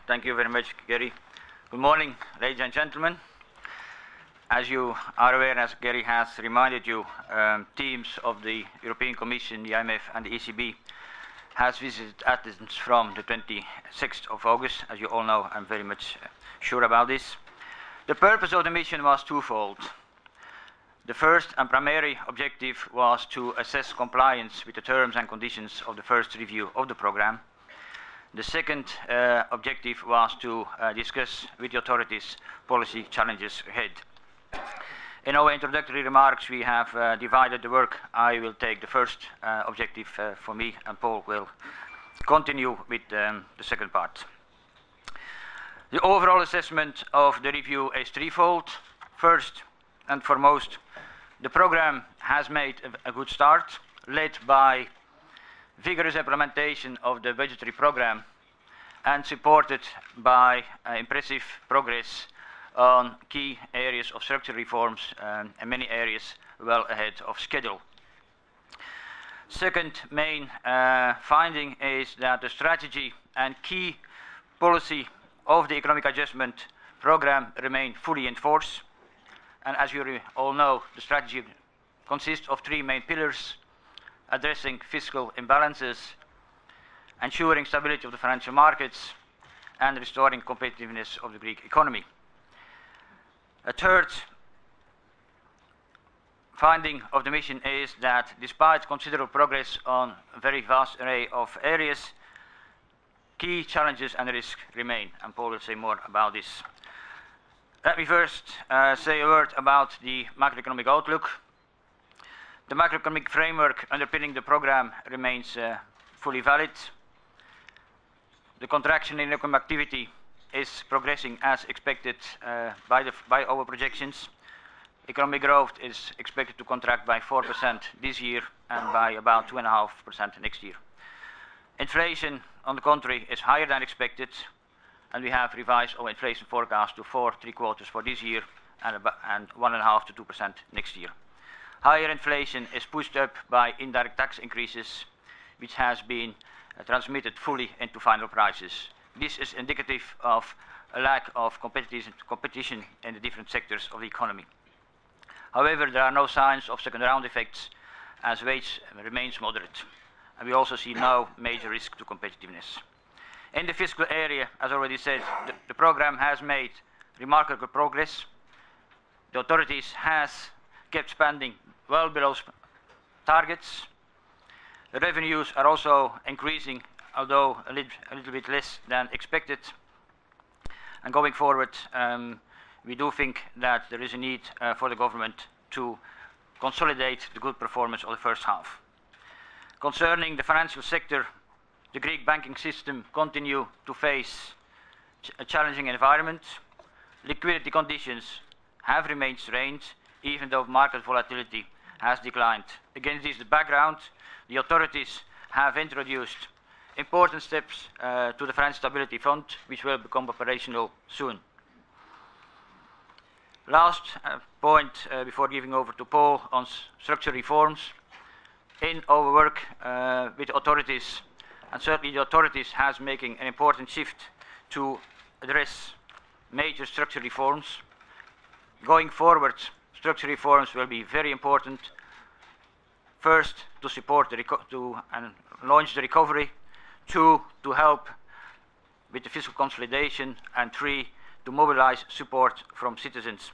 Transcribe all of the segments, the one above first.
Thank you very much, Gary. Good morning, ladies and gentlemen. As you are aware, as Gary has reminded you, teams of the European Commission, the IMF and the ECB has visited Athens from the 26th of August. As you all know, I'm very much sure about this. The purpose of the mission was twofold. The first and primary objective was to assess compliance with the terms and conditions of the first review of the program. The second objective was to discuss with the authorities policy challenges ahead. In our introductory remarks, we have divided the work. I will take the first objective for me, and Paul will continue with the second part. The overall assessment of the review is threefold. First and foremost, the program has made a good start, led by vigorous implementation of the budgetary program and supported by impressive progress on key areas of structural reforms and many areas well ahead of schedule. Second main finding is that the strategy and key policy of the economic adjustment program remain fully in force. And as you all know, the strategy consists of three main pillars: addressing fiscal imbalances, ensuring stability of the financial markets, and restoring competitiveness of the Greek economy. A third finding of the mission is that despite considerable progress on a very vast array of areas, key challenges and risks remain, and Paul will say more about this. Let me first say a word about the macroeconomic outlook. The macroeconomic framework underpinning the program remains fully valid. The contraction in economic activity is progressing as expected by our projections. Economic growth is expected to contract by 4% this year and by about 2.5% next year. Inflation, on the contrary, is higher than expected, and we have revised our inflation forecast to 4.75% for this year and 1.5% to 2% next year. Higher inflation is pushed up by indirect tax increases, which has been transmitted fully into final prices. This is indicative of a lack of competition in the different sectors of the economy. However, there are no signs of second-round effects, as wage remains moderate, and we also see no major risk to competitiveness. In the fiscal area, as already said, the program has made remarkable progress. The authorities has kept spending well below targets. The revenues are also increasing, although a little bit less than expected. And going forward, we do think that there is a need for the government to consolidate the good performance of the first half. Concerning the financial sector, the Greek banking system continues to face a challenging environment. Liquidity conditions have remained strained, even though market volatility has declined. Against this background, the authorities have introduced important steps to the Financial Stability Fund, which will become operational soon. Last point before giving over to Paul on structural reforms. In our work with authorities, and certainly the authorities has making an important shift to address major structural reforms. Going forward, structural reforms will be very important. First, to support and launch the recovery. Two, to help with the fiscal consolidation. And three, to mobilize support from citizens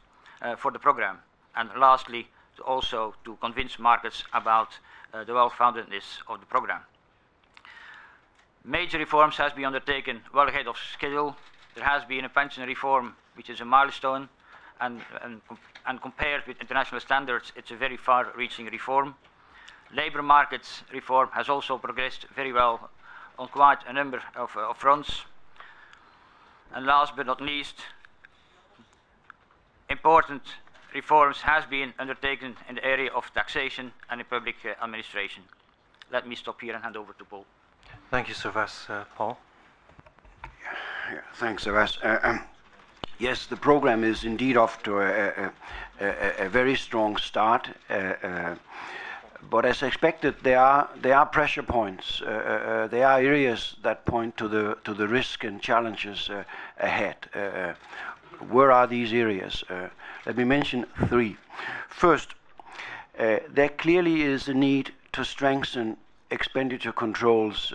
for the program. And lastly, also to convince markets about the well-foundedness of the program. Major reforms has been undertaken well ahead of schedule. There has been a pension reform, which is a milestone, and compared with international standards, it's a very far-reaching reform. Labour markets reform has also progressed very well on quite a number of fronts. And last but not least, important reforms has been undertaken in the area of taxation and in public administration. Let me stop here and hand over to Paul. Thank you, Servas. Paul? Yeah, thanks, Servas. Yes, the program is indeed off to a very strong start. but as expected, there are pressure points. There are areas that point to the risk and challenges ahead. Where are these areas? Let me mention three. First, there clearly is a need to strengthen expenditure controls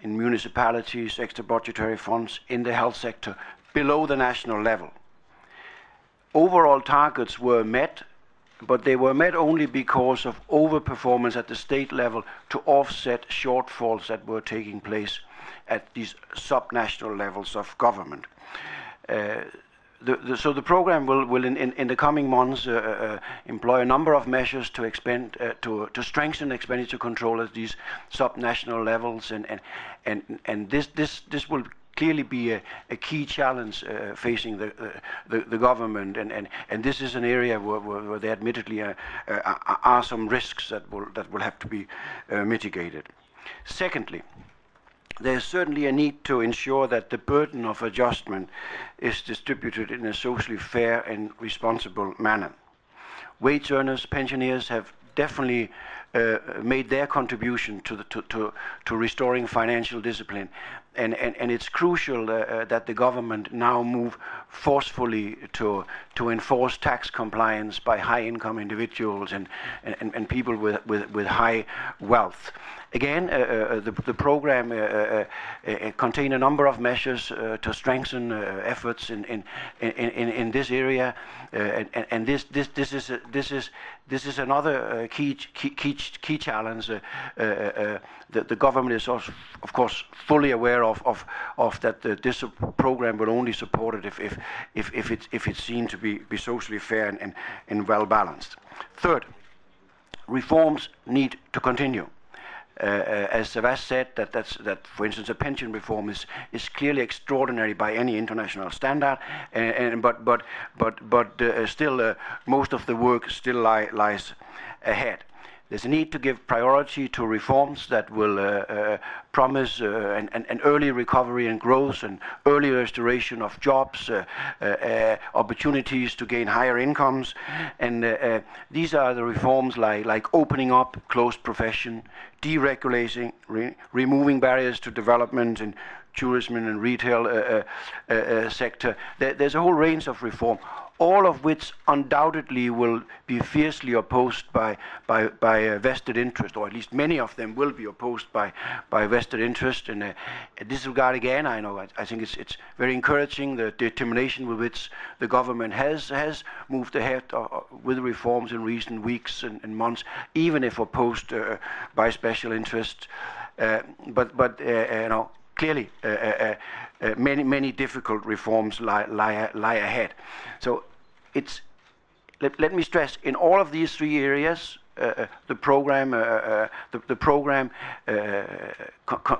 in municipalities, extra budgetary funds, in the health sector, below the national level. Overall targets were met, but they were met only because of overperformance at the state level to offset shortfalls that were taking place at these subnational levels of government. So the program will in the coming months employ a number of measures to to strengthen expenditure control at these subnational levels, and this will clearly be a key challenge facing the government, and this is an area where there admittedly are some risks that will have to be mitigated. Secondly, there is certainly a need to ensure that the burden of adjustment is distributed in a socially fair and responsible manner. Wage earners, pensioners have definitely made their contribution to restoring financial discipline, and it's crucial that the government now move forcefully to enforce tax compliance by high-income individuals and people with high wealth. Again, the program contains a number of measures to strengthen efforts in this area, and this is another key challenge. The government is also, of course, fully aware of that. This program will only support it if it's seen to be socially fair and well balanced. Third, reforms need to continue. As Savas said, that for instance, a pension reform is clearly extraordinary by any international standard, but still most of the work still lies ahead. There's a need to give priority to reforms that will promise an early recovery and growth, and early restoration of jobs, opportunities to gain higher incomes. And these are the reforms like opening up closed profession, deregulating, removing barriers to development in tourism and retail sector. There's a whole range of reform, all of which undoubtedly will be fiercely opposed by vested interest, or at least many of them will be opposed by vested interest. And in this regard, again, I think it's very encouraging the determination with which the government has moved ahead with reforms in recent weeks and months, even if opposed by special interests. But clearly, many difficult reforms lie ahead. So let me stress, in all of these three areas, the program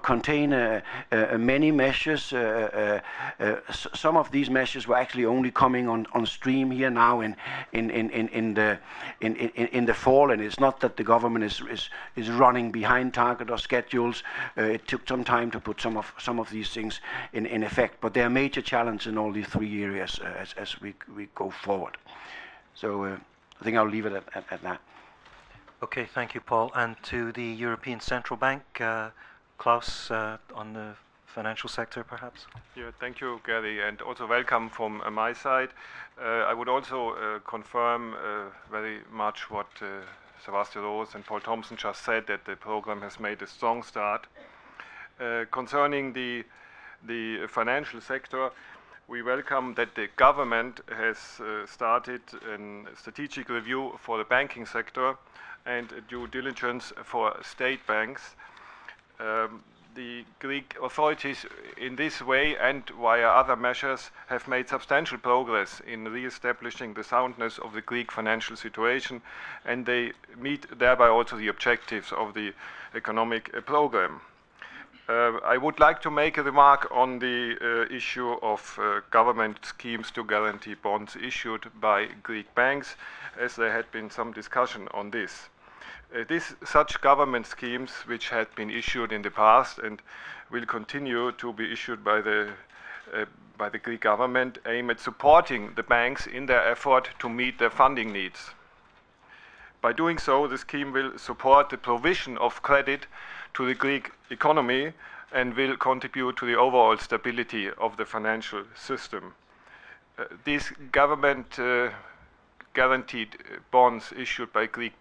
contain many measures. Some of these measures were actually only coming on stream here now in the fall, and it's not that the government is running behind target or schedules. It took some time to put some of these things in effect, but there are major challenges in all these three areas as we go forward. So I think I'll leave it at that. Okay, thank you, Paul. And to the European Central Bank, Klaus, on the financial sector, perhaps? Yeah, thank you, Gary, and also welcome from my side. I would also confirm very much what Sebastian Rose and Paul Thompson just said, that the program has made a strong start. Concerning the financial sector, we welcome that the government has started a strategic review for the banking sector and due diligence for state banks. The Greek authorities in this way and via other measures have made substantial progress in re-establishing the soundness of the Greek financial situation, and they meet thereby also the objectives of the economic program. I would like to make a remark on the issue of government schemes to guarantee bonds issued by Greek banks, as there had been some discussion on this. Such government schemes, which had been issued in the past and will continue to be issued by the Greek government, aim at supporting the banks in their effort to meet their funding needs. By doing so, the scheme will support the provision of credit to the Greek economy and will contribute to the overall stability of the financial system. These government guaranteed bonds issued by Greek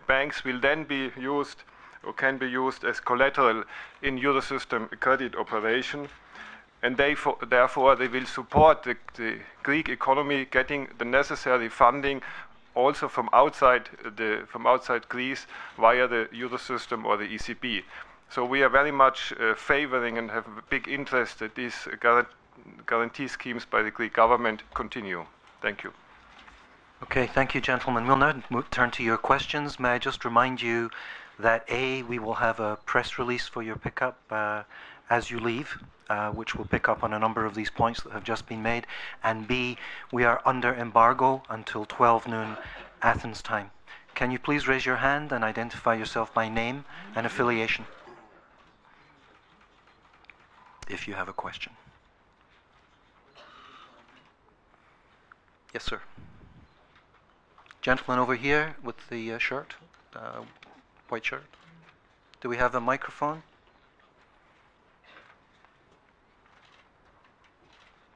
banks will then be used or can be used as collateral in Eurosystem credit operation, and therefore they will support the Greek economy getting the necessary funding also from outside Greece via the Eurosystem or the ECB. So we are very much favoring and have a big interest that these guarantee schemes by the Greek government continue. Thank you. Okay, thank you, gentlemen. We'll now turn to your questions. May I just remind you that A, we will have a press release for your pickup as you leave, which will pick up on a number of these points that have just been made, and B, we are under embargo until 12 noon Athens time. Can you please raise your hand and identify yourself by name and affiliation if you have a question? Yes, sir. Gentleman over here with the shirt, white shirt. Do we have a microphone?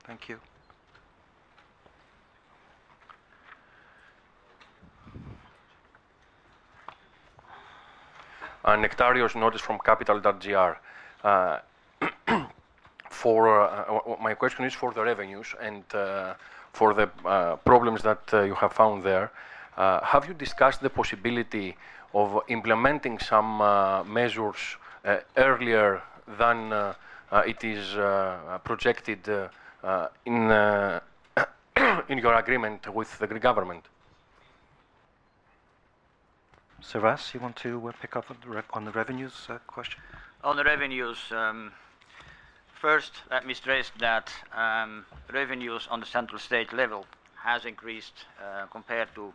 Thank you. Nectarios notice from capital.gr. My question is for the revenues and for the problems that you have found there. Have you discussed the possibility of implementing some measures earlier than it is projected in your agreement with the Greek government? Servas, you want to pick up on the revenues question? On the revenues, first let me stress that revenues on the central state level has increased compared to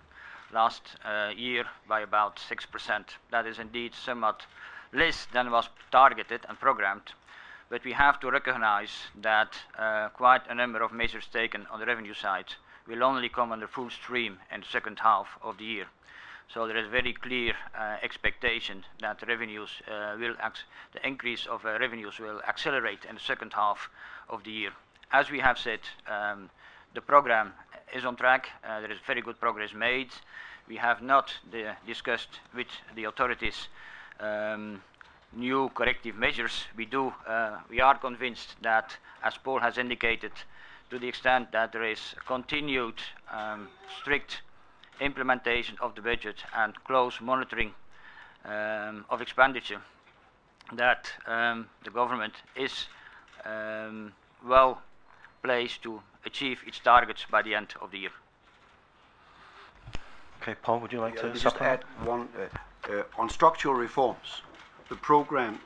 last year by about 6%. That is indeed somewhat less than was targeted and programmed, but we have to recognize that quite a number of measures taken on the revenue side will only come under full stream in the second half of the year. So there is very clear expectation that the increase of revenues will accelerate in the second half of the year. As we have said, the program is on track. There is very good progress made. We have not discussed with the authorities new corrective measures. We are convinced that, as Paul has indicated, to the extent that there is continued strict implementation of the budget and close monitoring of expenditure, that the government is well placed to achieve its targets by the end of the year. Okay, Paul, would you like to just add one on structural reforms? The program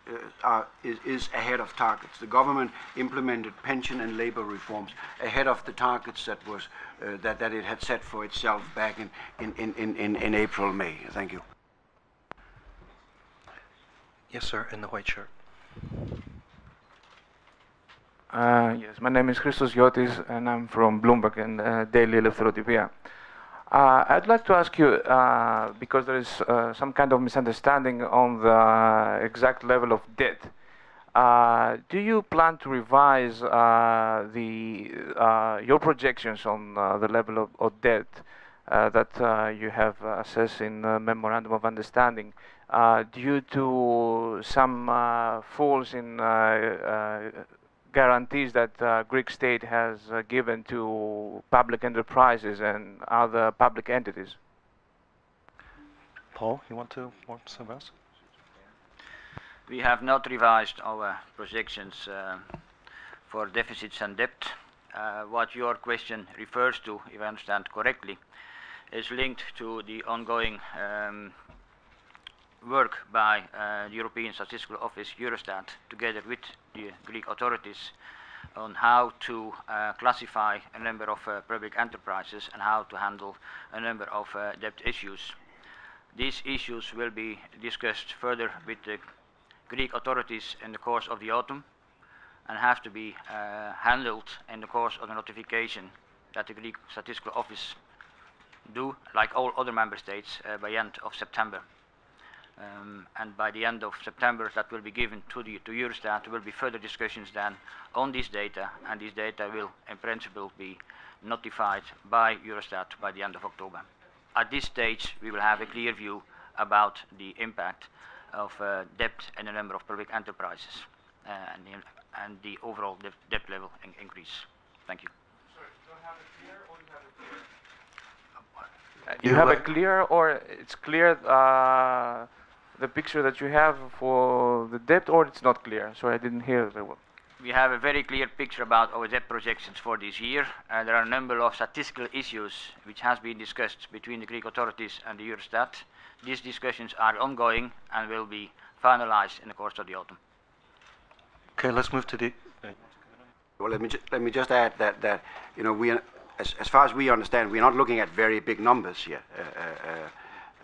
is ahead of targets. The government implemented pension and labor reforms ahead of the targets that it had set for itself back in April, May. Thank you. Yes, sir, in the white shirt. Yes, my name is Christos Giotis, and I'm from Bloomberg and Daily Eleftherotypia. I'd like to ask you, because there is some kind of misunderstanding on the exact level of debt. Do you plan to revise your projections on the level of debt that you have assessed in the Memorandum of Understanding due to some falls in guarantees that Greek state has given to public enterprises and other public entities? Paul, you want to say this? We have not revised our projections for deficits and debt. What your question refers to, if I understand correctly, is linked to the ongoing work by the European Statistical Office, Eurostat, together with the Greek authorities, on how to classify a number of public enterprises and how to handle a number of debt issues. These issues will be discussed further with the Greek authorities in the course of the autumn and have to be handled in the course of the notification that the Greek Statistical Office do, like all other member states, by the end of September. And by the end of September, that will be given to Eurostat. There will be further discussions then on this data, and this data will, in principle, be notified by Eurostat by the end of October. At this stage, we will have a clear view about the impact of debt in a number of public enterprises and the overall debt level increase. Thank you. Sorry, you don't have it clear, or you have it clear? You have a clear, or it's clear the picture that you have for the debt, or it's not clear? Sorry, I didn't hear very well. We have a very clear picture about our debt projections for this year. There are a number of statistical issues which has been discussed between the Greek authorities and the Eurostat. These discussions are ongoing and will be finalized in the course of the autumn. Okay, let's move to the... Well, let me just add that you know, we, as far as we understand, we're not looking at very big numbers here.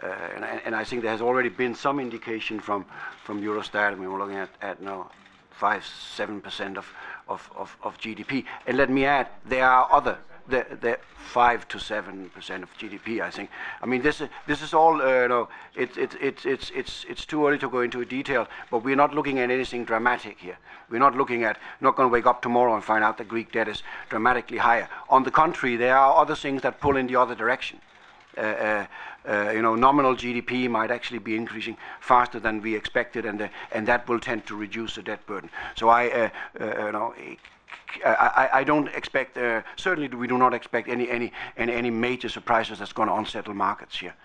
And I think there has already been some indication from Eurostat. We were looking at now 5-7% of GDP. And let me add, there are other the 5 to 7% of GDP. I think. I mean, this is all. You know, it's too early to go into detail. But we're not looking at anything dramatic here. We're not looking at. Not going to wake up tomorrow and find out the Greek debt is dramatically higher. On the contrary, there are other things that pull in the other direction. You know, nominal GDP might actually be increasing faster than we expected, and that will tend to reduce the debt burden. So you know, I don't expect. Certainly, we do not expect any major surprises that's going to unsettle markets here.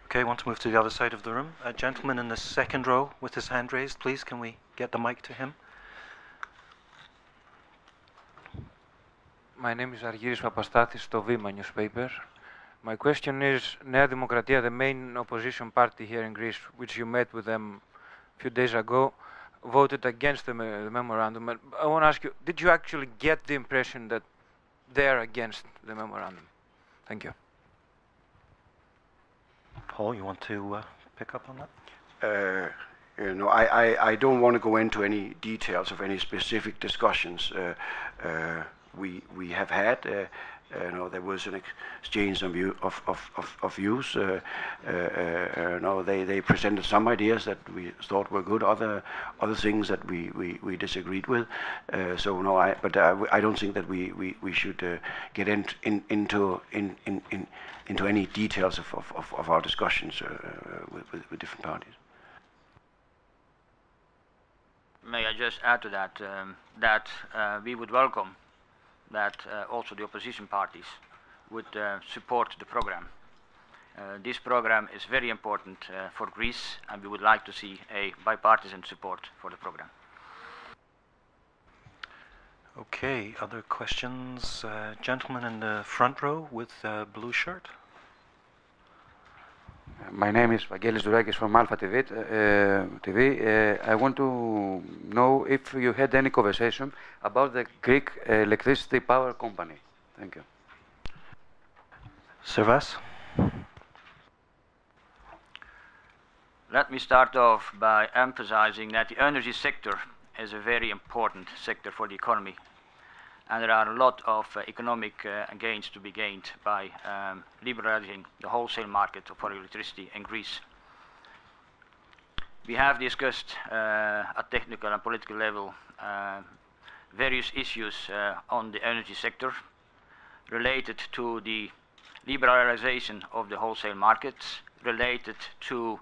Okay, I want to move to the other side of the room. A gentleman in the second row with his hand raised, please. Can we get the mic to him? My name is Argyris Papastathis, to Vima newspaper. My question is, Nea Demokratia, the main opposition party here in Greece, which you met with them a few days ago, voted against the memorandum. And I want to ask you, did you actually get the impression that they're against the memorandum? Thank you. Paul, you want to pick up on that? You know, I don't want to go into any details of any specific discussions we have had. You know, there was an exchange of views. You know, they presented some ideas that we thought were good, other things that we disagreed with. So no, I don't think that we should get into any details of our discussions with different parties. May I just add to that that we would welcome that also the opposition parties would support the program. This program is very important for Greece, and we would like to see a bipartisan support for the program. Okay, other questions? Gentleman in the front row with a blue shirt. My name is Vangelis Durakis from Alpha TV. I want to know if you had any conversation about the Greek electricity power company. Thank you. Servas? Let me start off by emphasizing that the energy sector is a very important sector for the economy. And there are a lot of economic gains to be gained by liberalizing the wholesale market for electricity in Greece. We have discussed at technical and political level various issues on the energy sector related to the liberalization of the wholesale markets, related to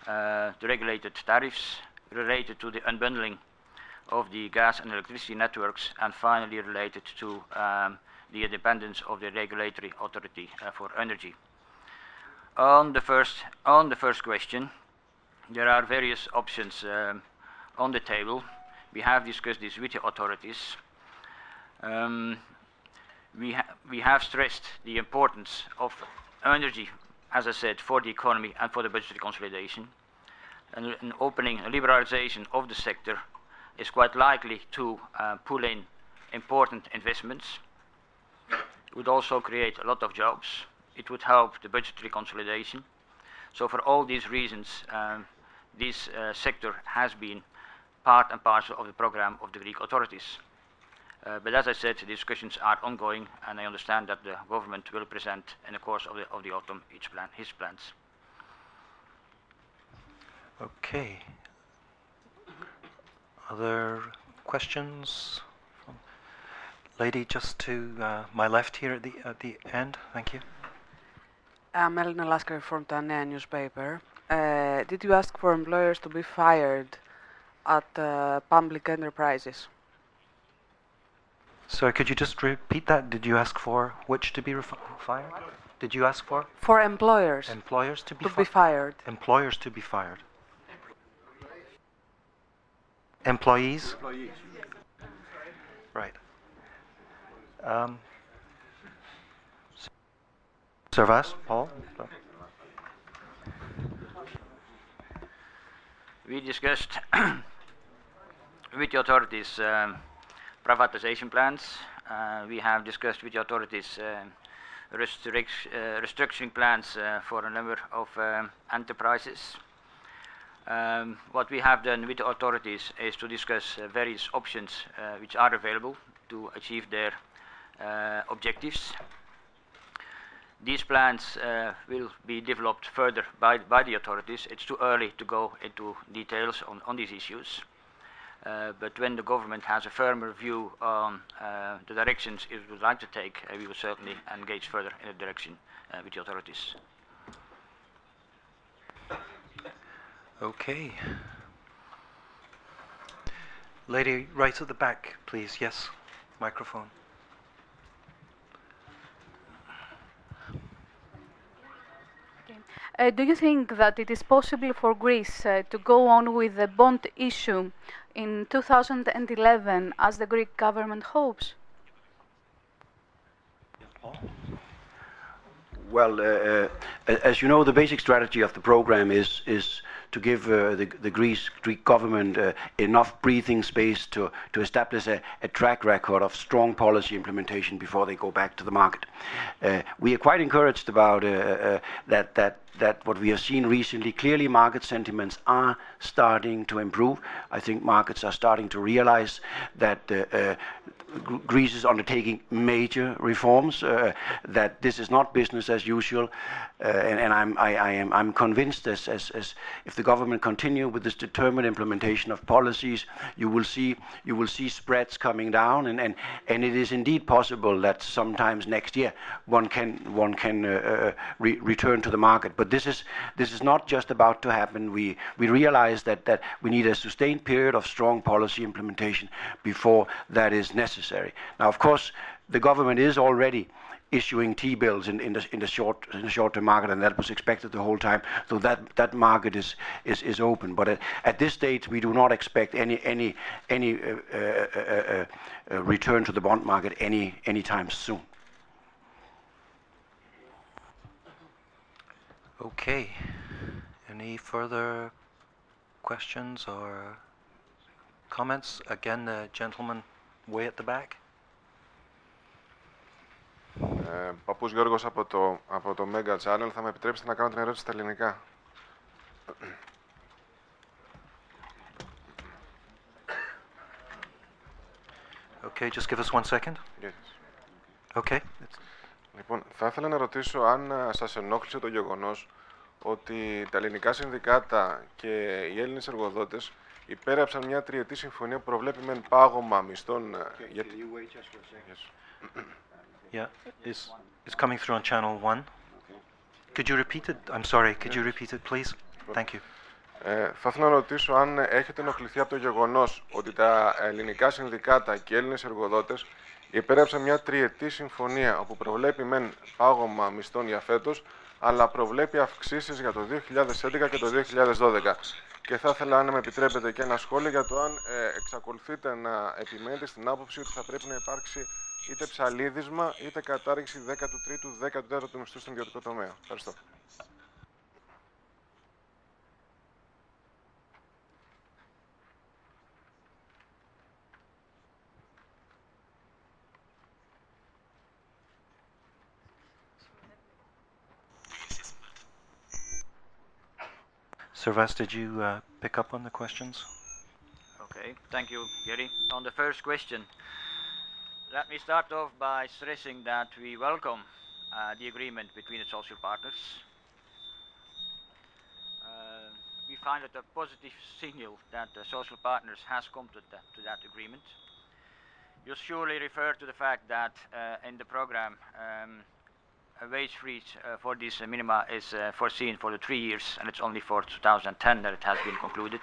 the regulated tariffs, related to the unbundling of the gas and electricity networks, and finally related to the independence of the regulatory authority for energy. On the first question, there are various options on the table. We have discussed this with the authorities. We have stressed the importance of energy, as I said, for the economy and for the budgetary consolidation. And an opening, a liberalization of the sector is quite likely to pull in important investments. It would also create a lot of jobs. It would help the budgetary consolidation. So for all these reasons, this sector has been part and parcel of the program of the Greek authorities. But as I said, the discussions are ongoing, and I understand that the government will present in the course of the autumn his plans. Okay. Other questions? Lady just to my left here at the end. Thank you. I'm Elena Lasker from Tanea newspaper. Did you ask for employers to be fired at public enterprises? Sorry, could you just repeat that? Did you ask for which to be fired? Did you ask for? For employers. Employers to be fired. Employers to be fired. Employees? Right. Servas, Paul? We discussed with the authorities privatization plans. We have discussed with the authorities restructuring plans for a number of enterprises. What we have done with the authorities is to discuss various options which are available to achieve their objectives. These plans will be developed further by the authorities. It's too early to go into details on these issues. But when the government has a firmer view on the directions it would like to take, we will certainly engage further in the direction with the authorities. Okay. Lady right at the back, please. Yes, microphone. Do you think that it is possible for Greece to go on with the bond issue in 2011 as the Greek government hopes? Well, as you know, the basic strategy of the program is to give the Greek government enough breathing space to establish a track record of strong policy implementation before they go back to the market. We are quite encouraged about that what we have seen recently. Clearly, market sentiments are starting to improve. I think markets are starting to realize that Greece is undertaking major reforms, that this is not business as usual, and I'm convinced as if the government continue with this determined implementation of policies, you will see spreads coming down, and it is indeed possible that sometimes next year one can return to the market. But this is not just about to happen. We realize that we need a sustained period of strong policy implementation before that is necessary. Now, of course, the government is already issuing T-bills in the short-term market, and that was expected the whole time. So that market is open. But at this stage, we do not expect any return to the bond market anytime soon. Okay. Any further questions or comments? Again, the gentleman way at the back. Παππούς Γιώργος από το Mega Channel. Θα με επιτρέψετε να κάνω την ερώτηση στα ελληνικά. Okay, just give us 1 second. Yes. Okay. Λοιπόν, θα ήθελα να ρωτήσω αν σας ενόχλησε το γεγονός ότι τα ελληνικά συνδικάτα και οι Έλληνες εργοδότες υπέγραψαν μια τριετή συμφωνία που προβλέπει μεν πάγωμα μισθών. Yeah, it's coming through on channel 1. Could you repeat it? I'm sorry, could you repeat it, please? Thank you. Θα ήθελα να ρωτήσω αν έχετε ενοχληθεί από το γεγονός ότι τα ελληνικά συνδικάτα και οι Έλληνες εργοδότες υπέγραψαν μια τριετή συμφωνία όπου προβλέπει μεν πάγωμα μισθών για φέτος, αλλά προβλέπει αυξήσεις για το 2011 και το 2012. Και θα ήθελα, αν με επιτρέπετε, και ένα σχόλιο για το αν εξακολουθείτε να επιμένετε στην άποψη ότι θα πρέπει να υπάρξει είτε ψαλίδισμα είτε κατάργηση 13ου, 14ου μισθού στον ιδιωτικό τομέα. Ευχαριστώ. Servas, did you pick up on the questions? Okay, thank you, Gary. On the first question, Let me start off by stressing that we welcome the agreement between the social partners. We find it a positive signal that the social partners has come to that agreement. You surely refer to the fact that in the program a wage freeze for these minima is foreseen for the 3 years, and it's only for 2010 that it has been concluded.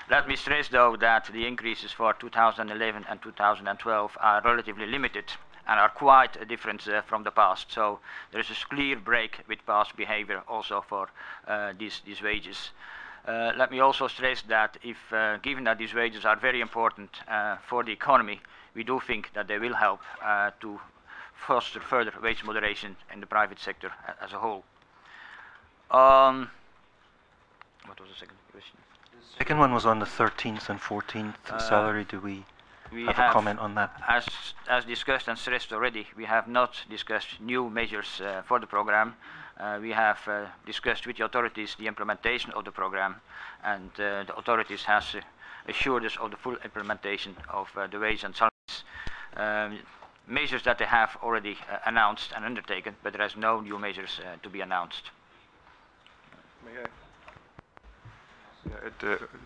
Let me stress, though, that the increases for 2011 and 2012 are relatively limited and are quite a difference from the past. So there is a clear break with past behavior also for these wages. Let me also stress that if, given that these wages are very important for the economy, we do think that they will help to foster further wage moderation in the private sector as a whole. What was the second question? The second one was on the 13th and 14th salary. Do we have a comment on that? As discussed and stressed already, we have not discussed new measures for the program. We have discussed with the authorities the implementation of the program, and the authorities has assured us of the full implementation of the wage and salaries. Measures that they have already announced and undertaken, but there is no new measures to be announced.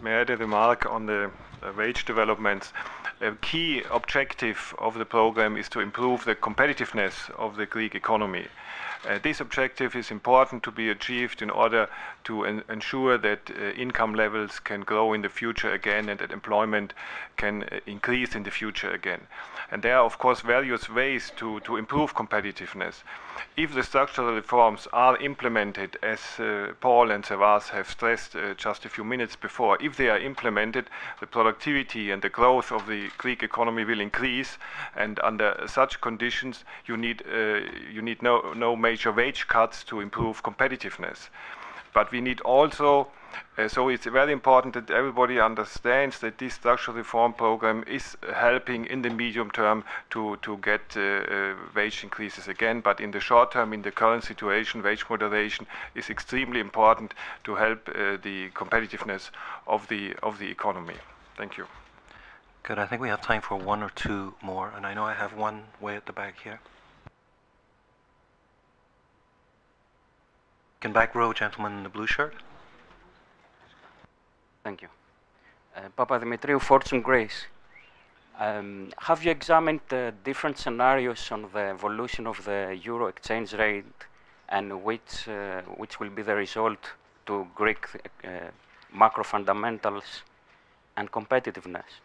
May I add a remark on the wage developments? A key objective of the program is to improve the competitiveness of the Greek economy. This objective is important to be achieved in order to ensure that income levels can grow in the future again and that employment can increase in the future again. And there are, of course, various ways to improve competitiveness. If the structural reforms are implemented, as Paul and Servas have stressed just a few minutes before, if they are implemented, the productivity and the growth of the Greek economy will increase, and under such conditions you need no major wage cuts to improve competitiveness. But we need also, so it's very important that everybody understands that this structural reform program is helping in the medium term to get wage increases again. But in the short term, in the current situation, wage moderation is extremely important to help the competitiveness of the economy. Thank you. Good. I think we have time for one or two more, and I know I have one way at the back here. Back row, gentleman in the blue shirt. Thank you. Papadimitriou, Fortune Greece. Have you examined the different scenarios on the evolution of the euro exchange rate and which will be the result to Greek macro fundamentals and competitiveness?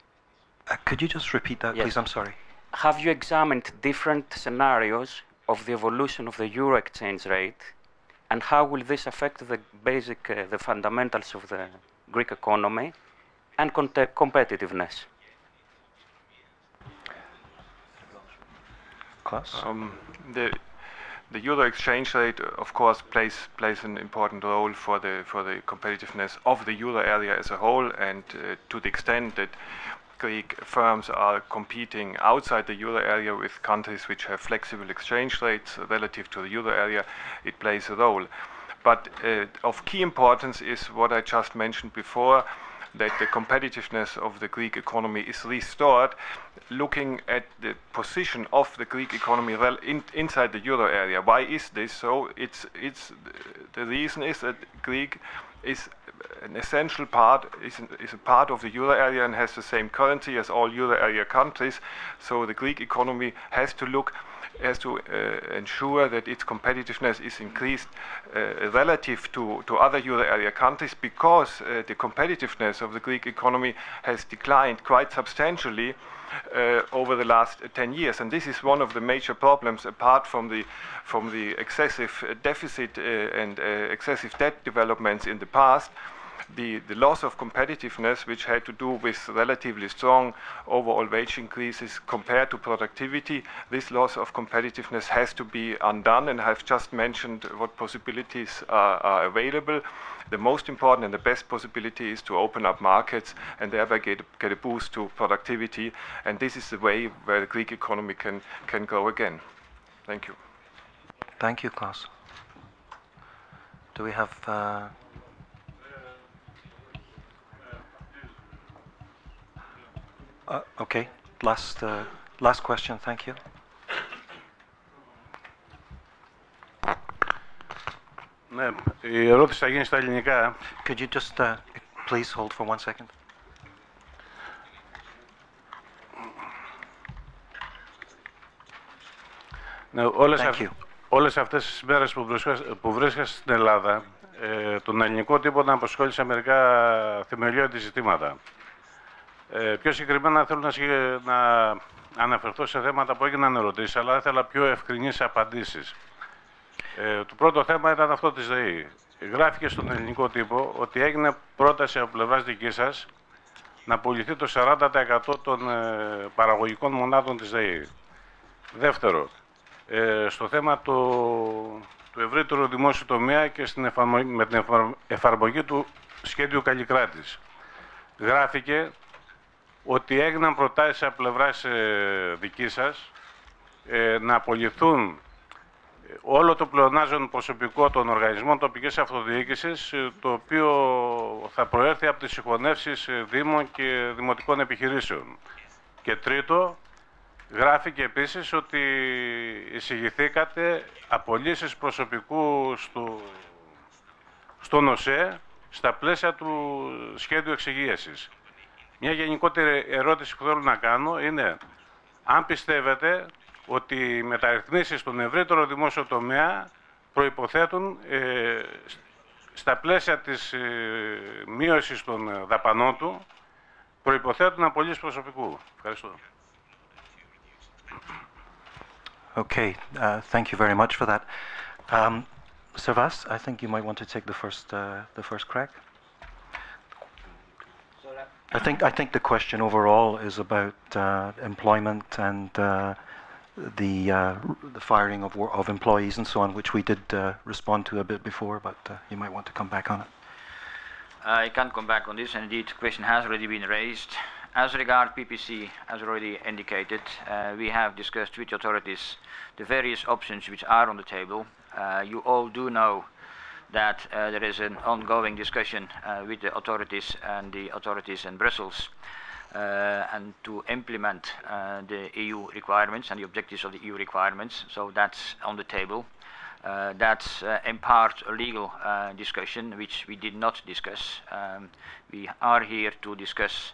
Could you just repeat that, please? I'm sorry. Have you examined different scenarios of the evolution of the euro exchange rate, and how will this affect the basic, the fundamentals of the Greek economy and competitiveness? Klaus? The euro exchange rate, of course, plays an important role for the competitiveness of the euro area as a whole, and to the extent that Greek firms are competing outside the euro area with countries which have flexible exchange rates relative to the euro area, it plays a role. But of key importance is what I just mentioned before, that the competitiveness of the Greek economy is restored, looking at the position of the Greek economy inside the euro area. Why is this so? The reason is that Greek is an essential part, is a part of the euro area and has the same currency as all euro area countries. So the Greek economy has to ensure that its competitiveness is increased relative to other euro area countries, because the competitiveness of the Greek economy has declined quite substantially over the last 10 years, and this is one of the major problems, apart from the excessive deficit and excessive debt developments in the past. The loss of competitiveness, which had to do with relatively strong overall wage increases compared to productivity, this loss of competitiveness has to be undone, and I've just mentioned what possibilities are available. The most important and the best possibility is to open up markets and thereby get a boost to productivity, and this is the way where the Greek economy can grow again. Thank you. Thank you, Klaus. Do we have... okay, last Last question, thank you. Ναι, η ερώτηση θα γίνει στα ελληνικά. Could you just please hold for 1 second? Ναι, όλες αυτές τις μέρες που βρίσκεσαι στην Ελλάδα, τον ελληνικό τύπο να απασχόλησε μερικά θεμελιώδη ζητήματα. Πιο συγκεκριμένα θέλω να αναφερθώ σε θέματα που έγιναν ερωτήσεις, αλλά ήθελα πιο ευκρινείς απαντήσεις. Το πρώτο θέμα ήταν αυτό της ΔΕΗ. Γράφηκε στον ελληνικό τύπο ότι έγινε πρόταση από πλευράς δική σας να πουληθεί το 40% των παραγωγικών μονάδων της ΔΕΗ. Δεύτερο, στο θέμα του ευρύτερου δημόσιου τομέα και με την εφαρμογή του σχέδιου Καλλικράτης. Γράφηκε ότι έγιναν προτάσεις από πλευράς δική σας να απολυθούν όλο το πλεονάζον προσωπικό των οργανισμών τοπικής αυτοδιοίκησης, το οποίο θα προέρθει από τις συγχωνεύσεις δήμων και δημοτικών επιχειρήσεων. Και τρίτο, γράφηκε επίσης ότι εισηγηθήκατε απολύσεις προσωπικού στον ΟΣΕ στα πλαίσια του σχέδιου εξυγίασης. Μια γενικότερη ερώτηση που θέλω να κάνω είναι αν πιστεύετε ότι οι μεταρρυθμίσεις στον ευρύτερο δημόσιο τομέα προϋποθέτουν στα πλαίσια της μείωσης των δαπανών του, προϋποθέτουν απολύσεις προσωπικού. Ευχαριστώ. Okay, thank you very much for that. Servas, I think you might want to take the first crack. I think the question overall is about employment and the firing of employees and so on, which we did respond to a bit before, but you might want to come back on it. I can't come back on this, and indeed the question has already been raised. As regards PPC, as already indicated, we have discussed with the authorities the various options which are on the table. You all do know that there is an ongoing discussion with the authorities in Brussels and to implement the EU requirements and the objectives of the EU requirements. So that's on the table. That's in part a legal discussion which we did not discuss. We are here to discuss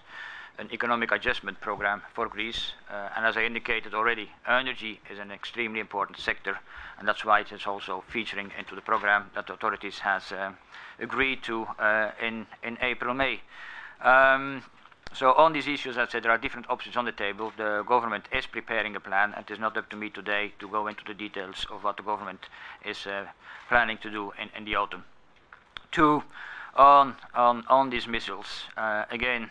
an economic adjustment program for Greece, and as I indicated already, energy is an extremely important sector, and that's why it is also featuring into the program that the authorities has agreed to in April-May. So on these issues, as I said, there are different options on the table. The government is preparing a plan, and it is not up to me today to go into the details of what the government is planning to do in the autumn. Two, on these missiles, again,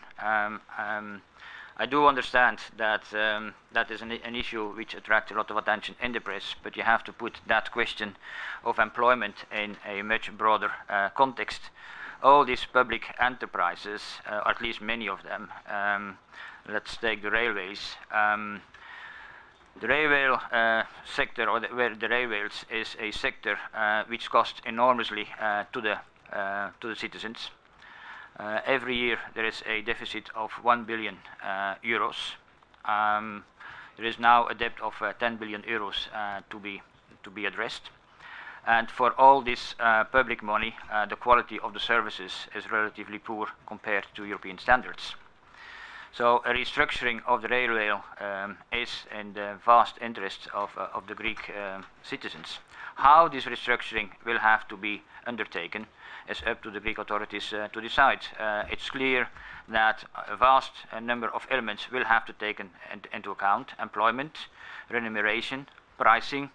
I do understand that that is an issue which attracts a lot of attention in the press, but you have to put that question of employment in a much broader context. All these public enterprises, or at least many of them, let's take the railways. The railway sector, or the railways, is a sector which costs enormously to the citizens. Every year there is a deficit of 1 billion euros. There is now a debt of 10 billion euros to be addressed. And for all this public money, the quality of the services is relatively poor compared to European standards. So a restructuring of the railway is in the vast interest of the Greek citizens. How this restructuring will have to be undertaken is up to the Greek authorities to decide. It's clear that a vast number of elements will have to take into account: employment, remuneration, pricing,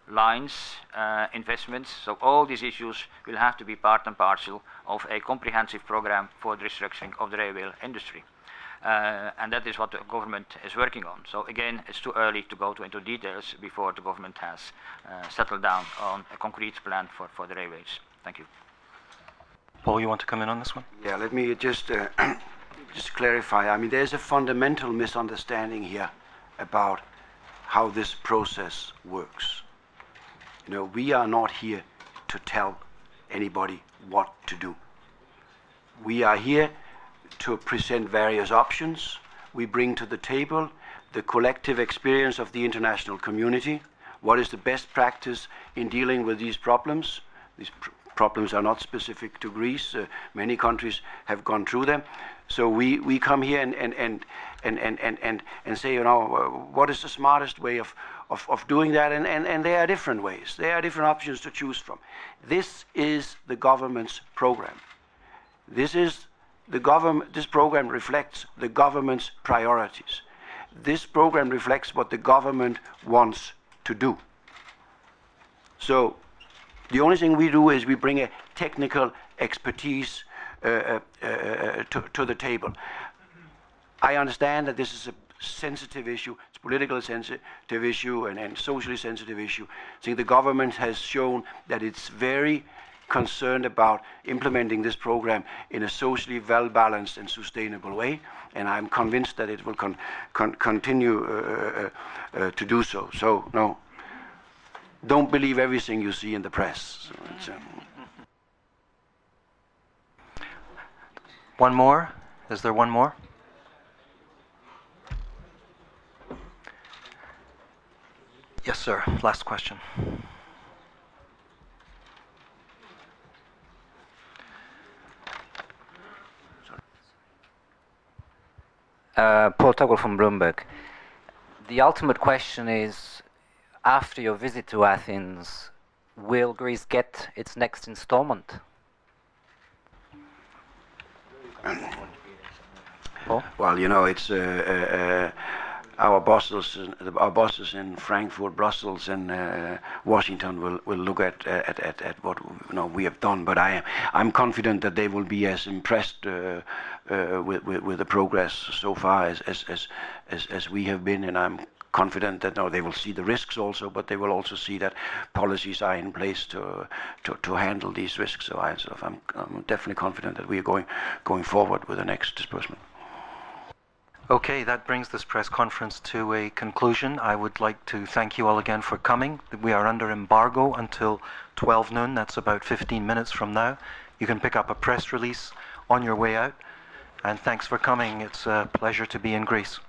lines, investments. So all these issues will have to be part and parcel of a comprehensive program for the restructuring of the railway industry. And that is what the government is working on. So again, it's too early to go into details before the government has settled down on a concrete plan for the railways. Thank you. Paul, you want to come in on this one? Yeah, let me just clarify. I mean, there's a fundamental misunderstanding here about how this process works. You know, we are not here to tell anybody what to do. We are here to present various options we bring to the table. the collective experience of the international community. What is the best practice in dealing with these problems? These problems are not specific to Greece. Many countries have gone through them. So we come here and say, you know, what is the smartest way of doing that? And there are different ways. There are different options to choose from. This is the government's program. This program reflects the government's priorities. This program reflects what the government wants to do. So the only thing we do is we bring a technical expertise to the table. I understand that this is a sensitive issue, it's a politically sensitive issue and socially sensitive issue. I think the government has shown that it's very concerned about implementing this program in a socially well-balanced and sustainable way, and I'm convinced that it will continue to do so. So, no, don't believe everything you see in the press. So one more? Is there one more? Yes, sir. Last question. Paul Tuggle from Bloomberg. The ultimate question is, after your visit to Athens, will Greece get its next installment? Paul? Well, you know, it's our bosses in Frankfurt, Brussels, and Washington will look at what we have done. But I'm confident that they will be as impressed with the progress so far as we have been, and I'm confident that they will see the risks also, but they will also see that policies are in place to handle these risks. So I'm definitely confident that we are going forward with the next disbursement. Okay, that brings this press conference to a conclusion. I would like to thank you all again for coming. We are under embargo until 12 noon. That's about 15 minutes from now. You can pick up a press release on your way out. And thanks for coming. It's a pleasure to be in Greece.